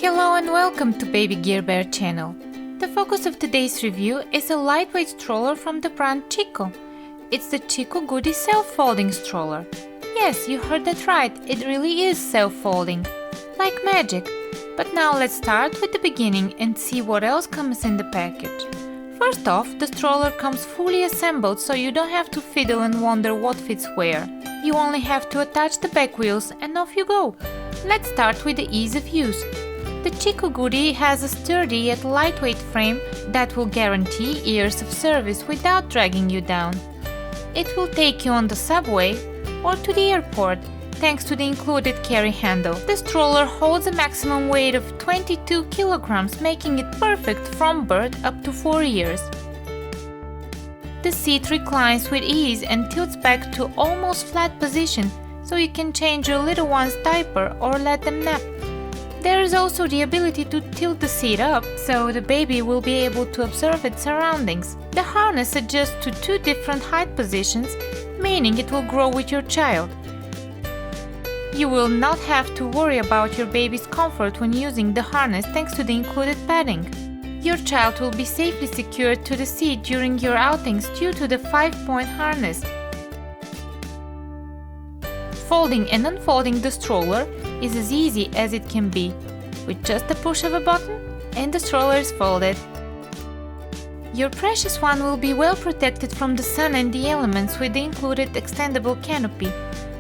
Hello and welcome to Baby Gear Bear channel. The focus of today's review is a lightweight stroller from the brand Chicco. It's the Chicco Goody self-folding stroller. Yes, you heard that right, it really is self-folding. Like magic. But now let's start with the beginning and see what else comes in the package. First off, the stroller comes fully assembled, so you don't have to fiddle and wonder what fits where. You only have to attach the back wheels and off you go. Let's start with the ease of use. The Chicco Goody has a sturdy yet lightweight frame that will guarantee years of service without dragging you down. It will take you on the subway or to the airport thanks to the included carry handle. The stroller holds a maximum weight of 22 kilograms, making it perfect from birth up to 4 years. The seat reclines with ease and tilts back to almost flat position, so you can change your little one's diaper or let them nap. There is also the ability to tilt the seat up, so the baby will be able to observe its surroundings. The harness adjusts to 2 different height positions, meaning it will grow with your child. You will not have to worry about your baby's comfort when using the harness thanks to the included padding. Your child will be safely secured to the seat during your outings due to the 5-point harness. Folding and unfolding the stroller is as easy as it can be. With just the push of a button, and the stroller is folded. Your precious one will be well protected from the sun and the elements with the included extendable canopy.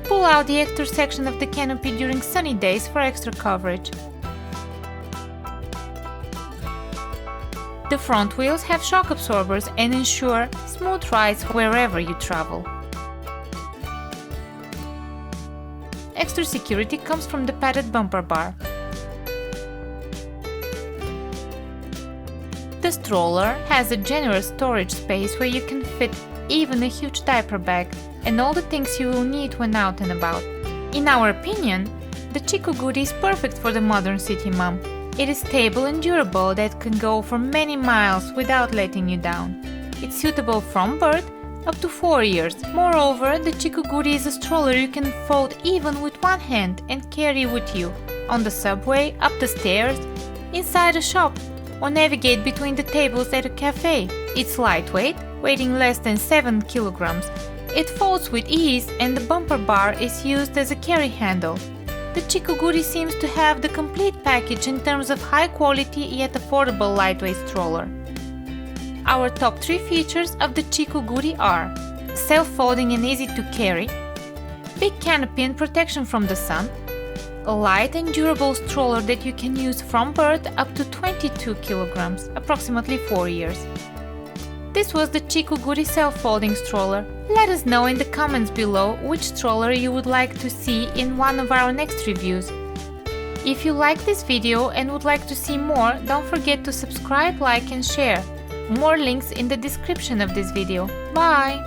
Pull out the extra section of the canopy during sunny days for extra coverage. The front wheels have shock absorbers and ensure smooth rides wherever you travel. Extra security comes from the padded bumper bar. The stroller has a generous storage space where you can fit even a huge diaper bag and all the things you will need when out and about. In our opinion, the Chicco Goody is perfect for the modern city mom. It is stable and durable that can go for many miles without letting you down. It's suitable from birth up to 4 years. Moreover, the Chicco Goody is a stroller you can fold even with one hand and carry with you on the subway, up the stairs, inside a shop, or navigate between the tables at a cafe. It's lightweight, weighing less than 7 kilograms. It folds with ease and the bumper bar is used as a carry handle. The Chicco Goody seems to have the complete package in terms of high quality yet affordable lightweight stroller. Our top 3 features of the Chicco Goody are self-folding and easy to carry, big canopy and protection from the sun, a light and durable stroller that you can use from birth up to 22 kilograms, approximately 4 years. This was the Chicco Goody self-folding stroller. Let us know in the comments below which stroller you would like to see in one of our next reviews. If you like this video and would like to see more, don't forget to subscribe, like and share. More links in the description of this video. Bye!